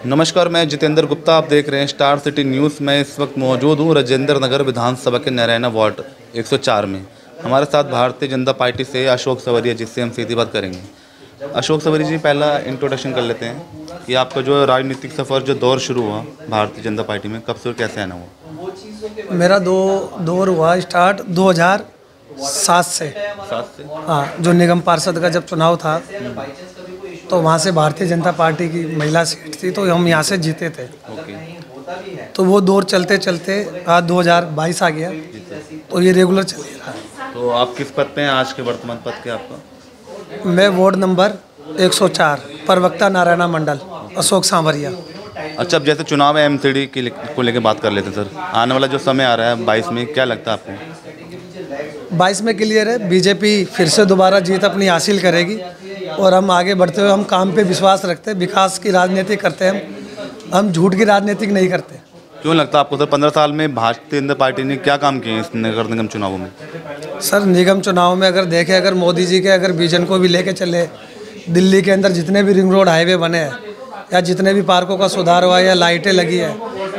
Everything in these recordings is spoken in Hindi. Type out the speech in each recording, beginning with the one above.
नमस्कार, मैं जितेंद्र गुप्ता। आप देख रहे हैं स्टार सिटी न्यूज़। मैं इस वक्त मौजूद हूँ राजेंद्र नगर विधानसभा के नारायणा वार्ड 104 में। हमारे साथ भारतीय जनता पार्टी से अशोक सवरिया, जिससे हम सीधी बात करेंगे। अशोक सवरिया जी, पहला इंट्रोडक्शन कर लेते हैं कि आपका जो राजनीतिक सफ़र, जो दौर शुरू हुआ भारतीय जनता पार्टी में, कब से और कैसे आना हुआ? मेरा दौर हुआ स्टार्ट 2007 से। हाँ, जो निगम पार्षद का जब चुनाव था तो वहाँ से भारतीय जनता पार्टी की महिला सीट थी, तो हम यहाँ से जीते थे। तो वो दौर चलते चलते आज 2022 आ गया, तो ये रेगुलर चल रहा है। तो आप किस पद पे हैं आज के, वर्तमान पद के आपका? मैं वार्ड नंबर 104, प्रवक्ता नारायणा मंडल, अशोक सांवरिया। अच्छा, अब जैसे चुनाव है एमसीडी को लेकर बात कर लेते हैं सर। आने वाला जो समय आ रहा है 22 में, क्या लगता है आपको? 22 में क्लियर है, बीजेपी फिर से दोबारा जीत अपनी हासिल करेगी और हम आगे बढ़ते हुए हम काम पे विश्वास रखते हैं, विकास की राजनीति करते हैं, हम झूठ की राजनीति नहीं करते। क्यों लगता है आपको सर 15 साल में भारतीय जनता पार्टी ने क्या काम किए इस नगर निगम चुनावों में? सर, निगम चुनाव में अगर देखें, अगर मोदी जी के अगर विजन को भी लेके चले, दिल्ली के अंदर जितने भी रिंग रोड हाईवे बने हैं या जितने भी पार्कों का सुधार हुआ है या लाइटें लगी है,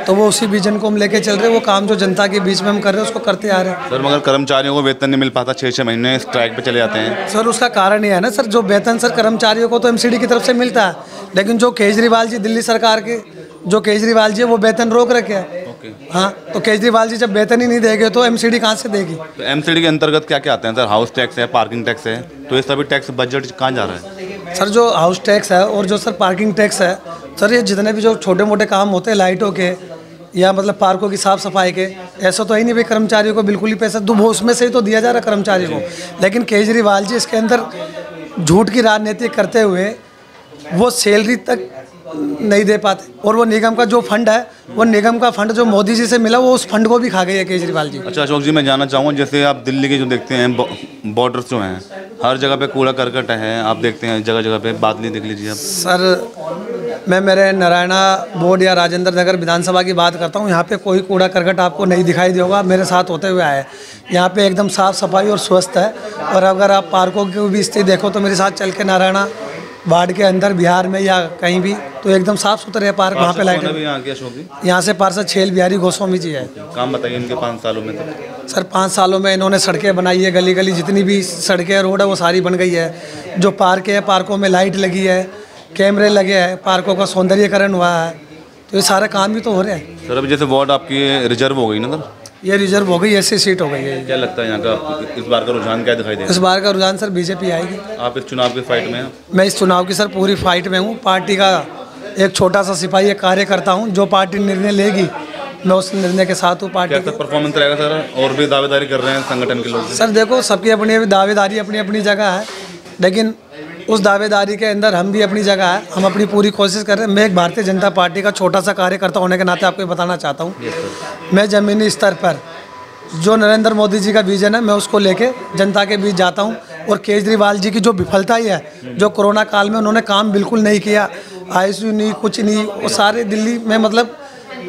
तो वो उसी विजन को हम लेके चल रहे हैं। वो काम जो जनता के बीच में हम कर रहे हैं उसको करते आ रहे हैं। सर, मगर कर्मचारियों को वेतन नहीं मिल पाता, 6-6 महीने स्ट्राइक पे चले जाते हैं। सर, उसका कारण ये है ना सर, जो वेतन सर कर्मचारियों को तो एमसीडी की तरफ से मिलता है, लेकिन जो केजरीवाल जी, दिल्ली सरकार के जो केजरीवाल जी है, वो वेतन रोक रखे हैं। हाँ, तो केजरीवाल जी जब वेतन ही नहीं देंगे तो एमसीडी कहाँ से देगी? तो एमसीडी के अंतर्गत क्या क्या आते हैं सर? हाउस टैक्स है, पार्किंग टैक्स है, तो ये सभी टैक्स बजट कहाँ जा रहा है? सर, जो हाउस टैक्स है और जो सर पार्किंग टैक्स है, सर ये जितने भी जो छोटे मोटे काम होते हैं लाइटों के या मतलब पार्कों की साफ सफाई के, ऐसा तो है नहीं भाई कर्मचारियों को बिल्कुल ही पैसा दो, वो उसमें से ही तो दिया जा रहा है कर्मचारियों को। लेकिन केजरीवाल जी इसके अंदर झूठ की राजनीति करते हुए वो सैलरी तक नहीं दे पाते, और वो निगम का जो फंड है, वो निगम का फंड जो मोदी जी से मिला, वो उस फंड को भी खा गई है केजरीवाल जी। अच्छा अशोक जी, मैं जानना चाहूँगा, जैसे आप दिल्ली के जो देखते हैं बॉर्डर्स जो हैं, हर जगह पे कूड़ा करकट है, आप देखते हैं जगह जगह पे, बादली देख लीजिए आप। सर, मैं मेरे नारायणा बोर्ड या राजेंद्र नगर विधानसभा की बात करता हूँ, यहाँ पे कोई कूड़ा करकट आपको नहीं दिखाई देगा। मेरे साथ होते हुए आए, यहाँ पे एकदम साफ़ सफाई और स्वस्थ है। और अगर आप पार्कों की भी स्थिति देखो तो मेरे साथ चल के नारायणा वार्ड के अंदर बिहार में या कहीं भी, तो एकदम साफ़ सुथरे है पार्क, वहाँ पे लाइट है। यहाँ से पार्षद छेल बिहारी गोस्वामी जी है। काम बताइए इनके 5 सालों में। तो सर, 5 सालों में इन्होंने सड़कें बनाई है, गली गली जितनी भी सड़कें रोड है वो सारी बन गई है। जो पार्क है, पार्कों में लाइट लगी है, कैमरे लगे हैं, पार्कों का सौंदर्यीकरण हुआ है, तो ये सारे काम भी तो हो रहे हैं। सर, अभी जैसे वार्ड आपकी रिजर्व हो गई ना सर? ये रिजर्व हो गई, ऐसी सीट हो गई है। क्या लगता है यहाँ का इस बार का रुझान क्या दिखाई देगा? इस बार का रुझान सर बीजेपी आएगी। आप इस चुनाव की फाइट में हैं? मैं इस चुनाव की सर पूरी फाइट में हूँ। पार्टी का एक छोटा सा सिपाही, एक कार्यकर्ता हूँ। जो पार्टी निर्णय लेगी मैं उस निर्णय के साथ हूँ। पार्टी का परफॉर्मेंस रहेगा सर? और भी दावेदारी कर रहे हैं संगठन के लोग? सर देखो, सबकी अपनी दावेदारी अपनी अपनी जगह है, लेकिन उस दावेदारी के अंदर हम भी अपनी जगह है, हम अपनी पूरी कोशिश कर रहे हैं। मैं एक भारतीय जनता पार्टी का छोटा सा कार्यकर्ता होने के नाते आपको बताना चाहता हूँ, मैं ज़मीनी स्तर पर जो नरेंद्र मोदी जी का विजन है, मैं उसको लेके जनता के बीच जाता हूँ। और केजरीवाल जी की जो विफलता ही है, जो कोरोना काल में उन्होंने काम बिल्कुल नहीं किया, आईसीयू नहीं, कुछ नहीं, वो सारे दिल्ली में मतलब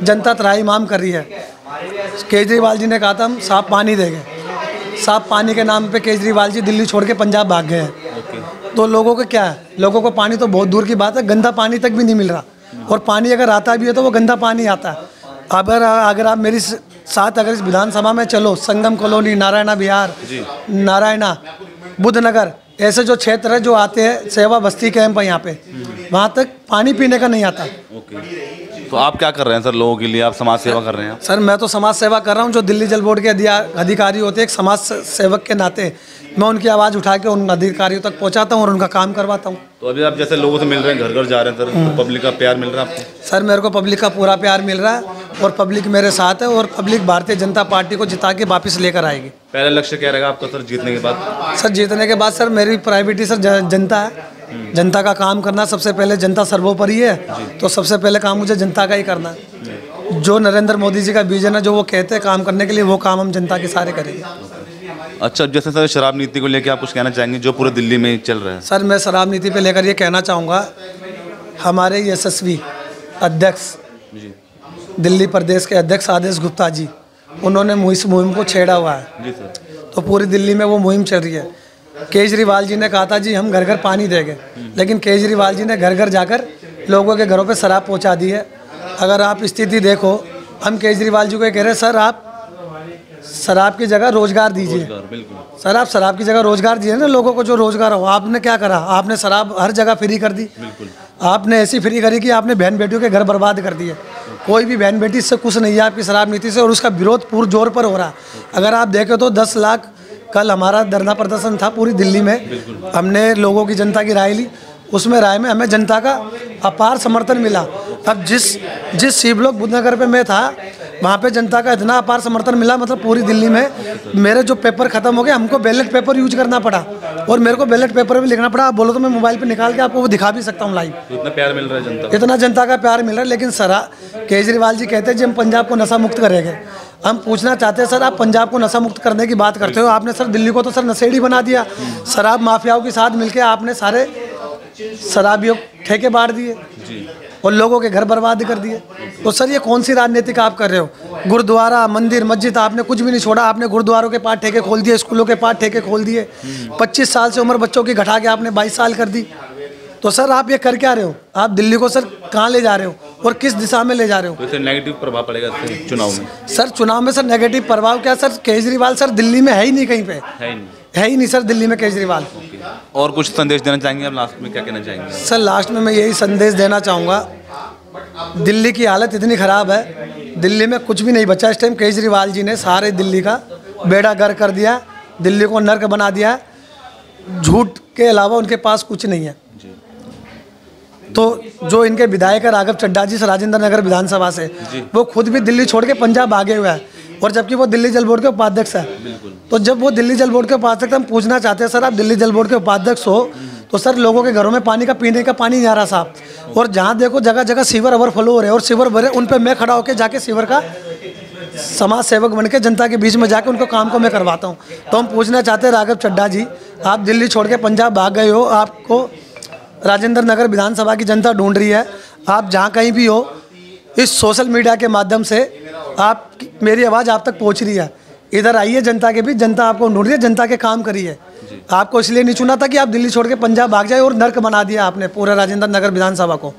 जनता त्राहिमाम कर रही है। केजरीवाल जी ने कहा था हम साफ पानी देंगे, साफ पानी के नाम पे केजरीवाल जी दिल्ली छोड़ के पंजाब भाग गए हैं। तो लोगों को क्या है, लोगों को पानी तो बहुत दूर की बात है, गंदा पानी तक भी नहीं मिल रहा। और पानी अगर आता भी है तो वो गंदा पानी आता है। अगर आप मेरी साथ अगर इस विधानसभा में चलो, संगम कॉलोनी, नारायणा विहार, नारायणा, बुद्धनगर, ऐसे जो क्षेत्र है जो आते हैं, सेवा बस्ती कैंप है यहाँ पे, वहाँ तक पानी पीने का नहीं आता। तो आप क्या कर रहे हैं सर लोगों के लिए? आप समाज सेवा कर रहे हैं? सर, मैं तो समाज सेवा कर रहा हूँ। जो दिल्ली जल बोर्ड के अधिकारी होते हैं, एक समाज सेवक के नाते मैं उनकी आवाज़ उठा के उन अधिकारियों तक पहुँचाता हूँ और उनका काम करवाता हूँ। तो अभी आप जैसे लोगों से मिल रहे हैं, घर घर जा रहे हैं सर, तो पब्लिक का प्यार मिल रहा है आपको? सर, मेरे को पब्लिक का पूरा प्यार मिल रहा है और पब्लिक मेरे साथ है, और पब्लिक भारतीय जनता पार्टी को जिता के वापस लेकर आएगी। पहला लक्ष्य क्या रहेगा आपका सर जीतने के बाद? सर, जीतने के बाद सर मेरी प्रायोरिटी सर जनता है। जनता का काम करना सबसे पहले, जनता सर्वोपरि है, तो सबसे पहले काम मुझे जनता का ही करना है। जो नरेंद्र मोदी जी का विजन है, जो वो कहते हैं काम करने के लिए, वो काम हम जनता के सारे करेंगे। अच्छा, जैसे सर शराब नीति को लेकर आप कुछ कहना चाहेंगे जो पूरे दिल्ली में चल रहा है? सर, मैं शराब नीति पे लेकर ये कहना चाहूँगा, हमारे यशस्वी अध्यक्ष, दिल्ली प्रदेश के अध्यक्ष आदेश गुप्ता जी, उन्होंने इस मुहिम को छेड़ा हुआ है। जी सर। तो पूरी दिल्ली में वो मुहिम चल रही है। केजरीवाल जी ने कहा था जी हम घर घर पानी देंगे, लेकिन केजरीवाल जी ने घर घर जाकर लोगों के घरों पे शराब पहुंचा दी है। अगर आप स्थिति देखो, हम केजरीवाल जी को ये कह रहे हैं सर आप शराब की जगह रोजगार दीजिए। सर आप शराब की जगह रोजगार दीजिए ना, लोगों को जो रोजगार हो। आपने क्या करा, आपने शराब हर जगह फ्री कर दी। आपने ऐसी फ्री करी कि आपने बहन बेटियों के घर बर्बाद कर दिए। कोई भी बहन बेटी इससे खुश नहीं है आपकी शराब नीति से, और उसका विरोध पूरे जोर पर हो रहा है। अगर आप देखें तो 10 लाख कल हमारा धरना प्रदर्शन था पूरी दिल्ली में। हमने लोगों की जनता की राय ली, उसमें राय में हमें जनता का अपार समर्थन मिला। अब जिस शिवलोक बुद्धनगर पे मैं था, वहाँ पे जनता का इतना अपार समर्थन मिला, मतलब पूरी दिल्ली में। मेरे जो पेपर ख़त्म हो गए, हमको बैलेट पेपर यूज करना पड़ा, और मेरे को बैलेट पेपर भी लिखना पड़ा। आप बोलो तो मैं मोबाइल पे निकाल के आपको वो दिखा भी सकता हूँ लाइव। इतना प्यार मिल रहा है जनता, इतना जनता का प्यार मिल रहा है। लेकिन सर केजरीवाल जी कहते हैं जी हम पंजाब को नशा मुक्त करेंगे। हम पूछना चाहते हैं सर, आप पंजाब को नशा मुक्त करने की बात करते हो, आपने सर दिल्ली को तो सर नशेड़ी बना दिया। शराब माफियाओं के साथ मिलकर आपने सारे शराबियों ठेके बांट दिए और लोगों के घर बर्बाद कर दिए। तो सर ये कौन सी राजनीति आप कर रहे हो? गुरुद्वारा, मंदिर, मस्जिद आपने कुछ भी नहीं छोड़ा। आपने गुरुद्वारों के पास ठेके खोल दिए, स्कूलों के पास ठेके खोल दिए। 25 साल से उम्र बच्चों की घटा के आपने 22 साल कर दी। तो सर आप ये कर क्या रहे हो? आप दिल्ली को सर कहाँ ले जा रहे हो और किस दिशा में ले जा रहे हो? तो इससे नेगेटिव प्रभाव पड़ेगा चुनाव में। सर चुनाव में सर नेगेटिव प्रभाव क्या सर? केजरीवाल सर दिल्ली में है ही नहीं, कहीं पे है ही नहीं सर दिल्ली में केजरीवाल। और कुछ संदेश देना चाहेंगे आप लास्ट में, क्या कहना चाहेंगे? सर लास्ट में मैं यही संदेश देना चाहूँगा, दिल्ली की हालत इतनी ख़राब है, दिल्ली में कुछ भी नहीं बचा इस टाइम। केजरीवाल जी ने सारे दिल्ली का बेड़ा गर्क कर दिया, दिल्ली को नर्क बना दिया। झूठ के अलावा उनके पास कुछ नहीं है। तो जो इनके विधायक है राघव चड्ढा जी राजेंद्र नगर विधानसभा से, वो खुद भी दिल्ली छोड़ के पंजाब भागे हुए हैं, और जबकि वो दिल्ली जल बोर्ड के उपाध्यक्ष है। तो जब वो दिल्ली जल बोर्ड के उपाध्यक्ष, हम पूछना चाहते हैं सर आप दिल्ली जल बोर्ड के उपाध्यक्ष हो, तो सर लोगों के घरों में पानी का पीने का पानी नहीं आ रहा साहब, और जहाँ देखो जगह जगह सीवर ओवरफ्लो हो रहे हैं, और सीवर भरे उन पर मैं खड़ा होकर जाके सीवर का समाज सेवक बन के जनता के बीच में जाके उनको काम को मैं करवाता हूँ। तो हम पूछना चाहते हैं राघव चड्ढा जी, आप दिल्ली छोड़ के पंजाब भाग गए हो, आपको राजेंद्र नगर विधानसभा की जनता ढूंढ रही है। आप जहाँ कहीं भी हो, इस सोशल मीडिया के माध्यम से आप मेरी आवाज़ आप तक पहुँच रही है। इधर आइए जनता के बीच, जनता आपको ढूंढ रही है, जनता के काम करिए। आपको इसलिए नहीं चुना था कि आप दिल्ली छोड़ के पंजाब भाग जाए, और नर्क बना दिया आपने पूरा राजेंद्र नगर विधानसभा को।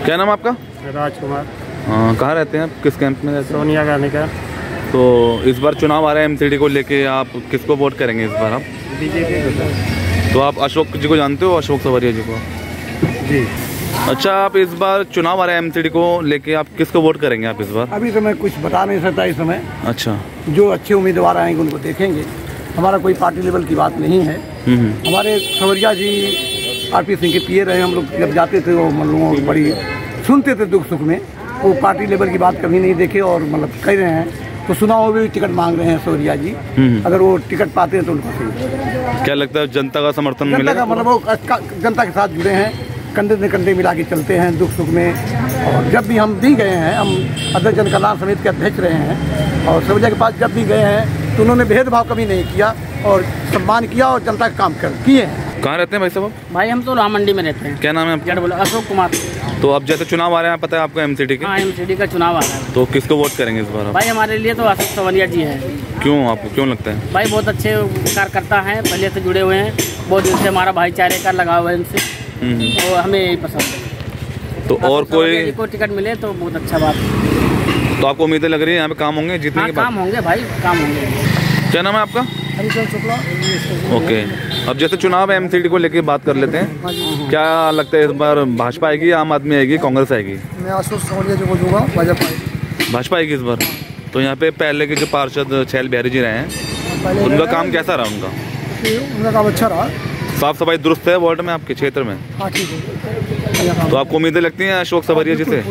क्या नाम आपका? राजकुमार। कहाँ रहते हैं आप? किस कैंप में रहते हैं? सोनिया गांधी का। तो इस बार चुनाव आ रहा है एमसीडी को लेके, आप किसको वोट करेंगे इस बार? आप बीजेपी को। तो आप अशोक जी को जानते हो, अशोक सवरिया जी को? जी। अच्छा, आप इस बार चुनाव आ रहा है एमसीडी को लेके, आप किसको वोट करेंगे आप इस बार? अभी तो मैं कुछ बता नहीं सकता इस समय। अच्छा, जो अच्छे उम्मीदवार आएंगे उनको देखेंगे। हमारा कोई पार्टी लेवल की बात नहीं है। हमारे सवरिया जी आरपी सिंह के पीए रहे, हम लोग जब जाते थे वो मतलब बड़ी सुनते थे दुख सुख में। वो पार्टी लेवल की बात कभी नहीं देखे, और मतलब कह रहे हैं तो सुना हो भी टिकट मांग रहे हैं सवरिया जी। अगर वो टिकट पाते हैं तो उनको सही। क्या लगता है जनता का समर्थन जनता मिलेगा? का मतलब वो जनता के साथ जुड़े हैं, कंधे से कंधे मिला के चलते हैं दुख सुख में। और जब भी हम भी गए हैं, हम अध्यक्ष जन कल्याण समिति के अध्यक्ष रहे हैं, और सवरिया के पास जब भी गए हैं तो उन्होंने भेदभाव कभी नहीं किया, और सम्मान किया, और जनता का काम किए हैं। कहाँ रहते हैं भाई साहब? भाई हम तो राम मंडी में रहते हैं। क्या नाम है आपका? बोलो, अशोक कुमार। तो अब जैसे चुनाव आ रहे हैं, पता है आपको एमसीडी के? हाँ, एमसीडी का चुनाव आ रहा है। तो किसको वोट करेंगे इस बार आप? भाई हमारे लिए तो अशोक सवरिया जी है। क्यों, आपको क्यों लगता है? भाई बहुत अच्छे कार्यकर्ता हैं, पहले से जुड़े हुए हैं, बहुत दिन से हमारा भाईचारे का लगाव है इनसे, तो हमें यही पसंद है। तो और कोई को टिकट मिले तो बहुत अच्छा बात है। तो आपको उम्मीदें लग रही है यहाँ पे काम होंगे जीतने के बाद? काम होंगे भाई, काम होंगे। क्या नाम है आपका? हरिचंद शुक्ला। ओके, अब जैसे चुनाव है एमसीडी को लेके बात कर लेते हैं। क्या लगता है इस बार भाजपा आएगी, आम आदमी आएगी, कांग्रेस आएगी? मैं अशोक सवरिया जी को दूंगा, भाजपा। भाजपा आएगी इस बार। तो यहाँ पे पहले के जो पार्षद छैल बिहारी जी रहे हैं, उनका काम कैसा रहा? उनका काम अच्छा रहा। साफ सफाई दुरुस्त है वार्ड में आपके क्षेत्र में? हाँ ठीक है। तो आपको उम्मीदें लगती हैं अशोक सवरिया जी से?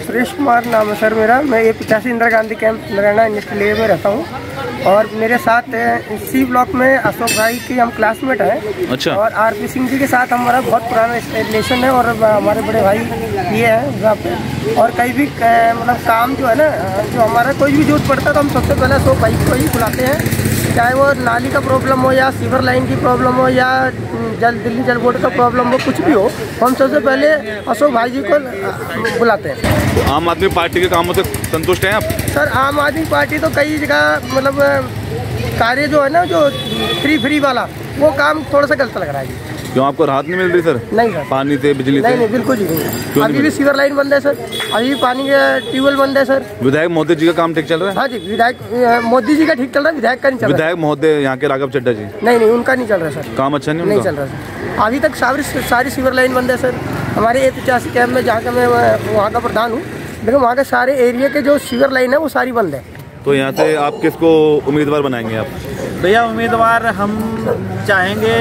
सुरेश कुमार नाम है सर मेरा। मैं ये 85 Indira Gandhi camp Narayana industrial area में रहता हूँ, और मेरे साथ सी ब्लॉक में अशोक भाई की हम क्लासमेट हैं। अच्छा। और आरपी सिंह जी के साथ हमारा बहुत पुराना रिलेशन है, और हमारे बड़े भाई ये हैं वहाँ पे। और कहीं भी मतलब काम जो है ना, जो हमारा कोई भी जरूरत पड़ता है तो हम सबसे पहले अशोक भाई को ही बुलाते हैं, चाहे वो नाली का प्रॉब्लम हो, या सीवर लाइन की प्रॉब्लम हो, या दिल्ली जल बोर्ड का प्रॉब्लम हो, कुछ भी हो, हम सबसे पहले अशोक भाई जी को बुलाते हैं। आम आदमी पार्टी के कामों से संतुष्ट हैं आप? सर आम आदमी पार्टी तो कई जगह मतलब कार्य जो है ना, जो फ्री वाला, वो काम थोड़ा सा गलत लग रहा है। क्यों आपको राहत नहीं मिल रही सर? नहीं सर, पानी से, बिजली से? नहीं बिल्कुल ही नहीं। अभी भी सीवर लाइन बंद है सर, अभी भी पानी का ट्यूबवेल बंद है सर। विधायक महोदय जी का काम ठीक चल रहा है? हाँ जी, विधायक मोदी जी का ठीक चल रहा है, विधायक का नहीं चल रहा। विधायक महोदय यहाँ के राघव चड्ढा जी? नहीं, उनका नहीं चल रहा सर, काम अच्छा नहीं नहीं चल रहा सर। अभी तक सारी सीवर लाइन बंद है सर। हमारे 85 कैंप में जहाँ का मैं वहाँ का प्रधान हूँ, लेकिन वहाँ के सारे एरिया के जो सीवर लाइन है वो सारी बंद है। तो यहाँ से आप किसको उम्मीदवार बनाएंगे आप? भैया उम्मीदवार हम चाहेंगे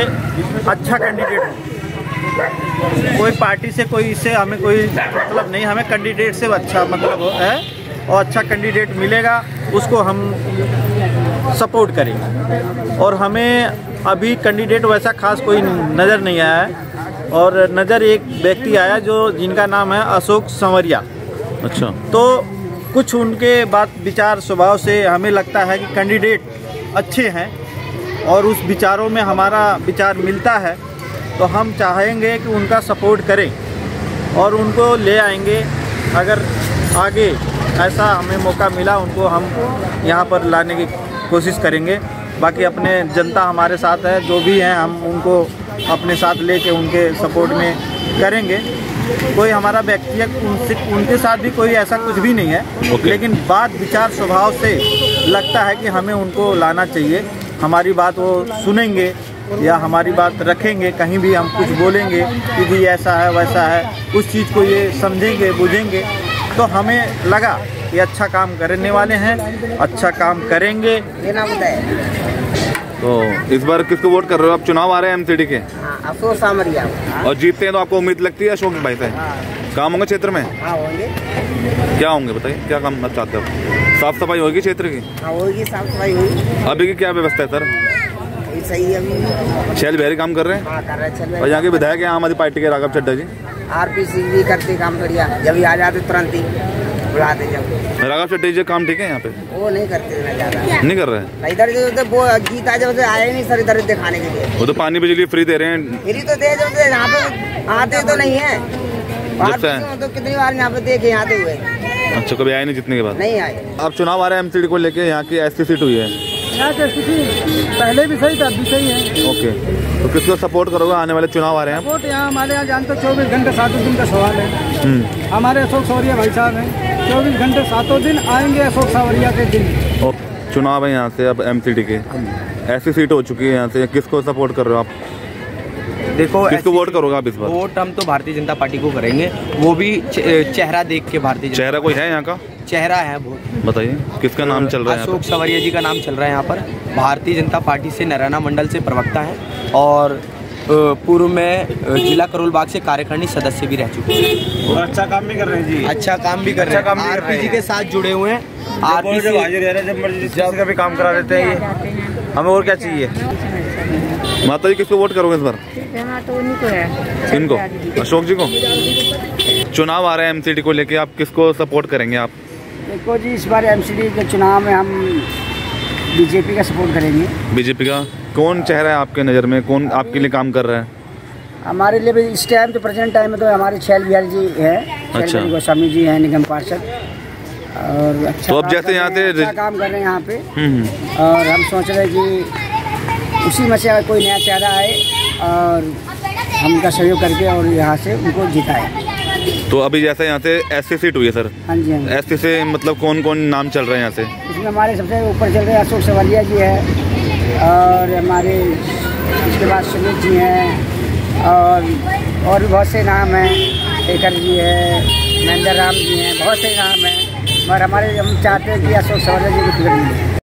अच्छा कैंडिडेट हो, कोई पार्टी से कोई इससे हमें कोई मतलब नहीं, हमें कैंडिडेट से अच्छा मतलब है और अच्छा कैंडिडेट मिलेगा उसको हम सपोर्ट करेंगे। और हमें अभी कैंडिडेट वैसा खास कोई नज़र नहीं आया है, और नज़र एक व्यक्ति आया जो जिनका नाम है अशोक संवरिया। अच्छा। तो कुछ उनके बात विचार स्वभाव से हमें लगता है कि कैंडिडेट अच्छे हैं और उस विचारों में हमारा विचार मिलता है, तो हम चाहेंगे कि उनका सपोर्ट करें और उनको ले आएंगे। अगर आगे ऐसा हमें मौका मिला उनको हम यहाँ पर लाने की कोशिश करेंगे। बाकी अपने जनता हमारे साथ है, जो भी हैं हम उनको अपने साथ लेके उनके सपोर्ट में करेंगे। कोई हमारा व्यक्तिगत उनके साथ भी कोई ऐसा कुछ भी नहीं है, लेकिन बात विचार स्वभाव से लगता है कि हमें उनको लाना चाहिए। हमारी बात वो सुनेंगे या हमारी बात रखेंगे, कहीं भी हम कुछ बोलेंगे कि जी ऐसा है वैसा है, उस चीज़ को ये समझेंगे बुझेंगे। तो हमें लगा कि अच्छा काम करने वाले हैं, अच्छा काम करेंगे। तो इस बार किसको वोट कर रहे हो आप? चुनाव आ रहे हैं एमसीडी के। अशोक संवरिया। और जीतते हैं तो आपको उम्मीद लगती है अशोक भाई से? काम होंगे क्षेत्र में? हाँ होंगे। क्या होंगे बताइए, क्या काम करना चाहते हो? साफ सफाई होगी क्षेत्र की? हाँ होगी, साफ सफाई होगी। अभी की क्या व्यवस्था है सर? सही है अभी। शैल बिहारी काम कर रहे हैं? हाँ कर रहे हैं। और यहाँ के विधायक हैं आम आदमी पार्टी के राघव चड्ढा जी? आरपीसी भी करते काम बढ़िया, जब आ जाते तुरंत ही बुलाते। जब राघव चड्ढा जी काम ठीक है यहाँ पे? वो नहीं करते ना, ज्यादा नहीं कर रहे हैं। इधर जो वो गीता जब से आए नहीं सर इधर दिखाने के लिए। वो तो पानी बिजली फ्री दे रहे हैं। फ्री तो दे, जब से यहाँ पे आते तो नहीं है। तो कितनी बार यहाँ पे देखे आते हुए। अच्छा, कभी आए नहीं जितने के बाद? नहीं आए। अब चुनाव आ रहा है एमसीडी को लेके, यहाँ की ऐसी सीट हुई है। यहाँ की स्थिति पहले भी सही था, अभी सही है। ओके, तो किसको सपोर्ट करोगे? आने वाले चुनाव आ रहे हैं। सपोर्ट यहाँ हमारे यहाँ जानते 24 घंटे 7 दिन का सवाल है। हमारे अशोक संवरिया भाई साहब हैं, 24 घंटे 7 दिन आएंगे अशोक संवरिया के दिन। चुनाव है यहाँ से अब एमसीडी के, ऐसी सीट हो चुकी है यहाँ से, किसको सपोर्ट कर रहे हो आप? देखो किसको वोट करोगे आप इस बार? वोट हम तो भारतीय जनता पार्टी को करेंगे, वो भी चेहरा देख के। भारतीय चेहरा कोई है यहाँ का? चेहरा है बहुत। बताइए किसका नाम चल रहा है? अशोक संवरिया जी का नाम चल रहा है यहाँ पर। भारतीय जनता पार्टी से नरैना मंडल से प्रवक्ता है और पूर्व में जिला करोल बाग से कार्यकारिणी सदस्य भी रह चुके हैं। अच्छा काम भी कर रहे हैं जी, अच्छा काम भी कर रहे हैं। आरपीजी के साथ जुड़े हुए हैं। जब भी काम करा देते हैं ये, हमें और क्या चाहिए? माता जी किसको वोट करोगे इस बार? इनको, अशोक जी को। चुनाव आ रहे हैं एमसीडी को लेके, आप किसको सपोर्ट करेंगे आप? देखो जी, इस बार एमसीडी के चुनाव में हम बीजेपी का सपोर्ट करेंगे। बीजेपी का कौन चेहरा है आपके नज़र में, कौन आपके लिए काम कर रहा है? हमारे लिए भी इस टाइम तो प्रेजेंट टाइम में तो हमारे शैल बिहारी जी है। अच्छा। गोस्वामी जी हैं निगम पार्षद, और अच्छा तो अब जैसे यहाँ से अच्छा काम कर रहे हैं यहाँ पे। और हम सोच रहे हैं कि उसी में से कोई नया चेहरा आए और हम उनका सहयोग करके और यहाँ से उनको जिताए। तो अभी जैसे यहाँ से एससी सीट हुई है सर? हाँ जी, हाँ जी। एससी से मतलब कौन कौन नाम चल रहे हैं यहाँ से? इसमें हमारे सबसे ऊपर चल रहे हैं अशोक संवरिया जी है, और हमारे इसके बाद सुमित जी हैं, और भी बहुत से नाम हैं। शेखर जी है, महेंद्र राम जी हैं, बहुत से नाम हैं। और हम चाहते हैं कि अशोक संवरिया जी को टिकट मिले।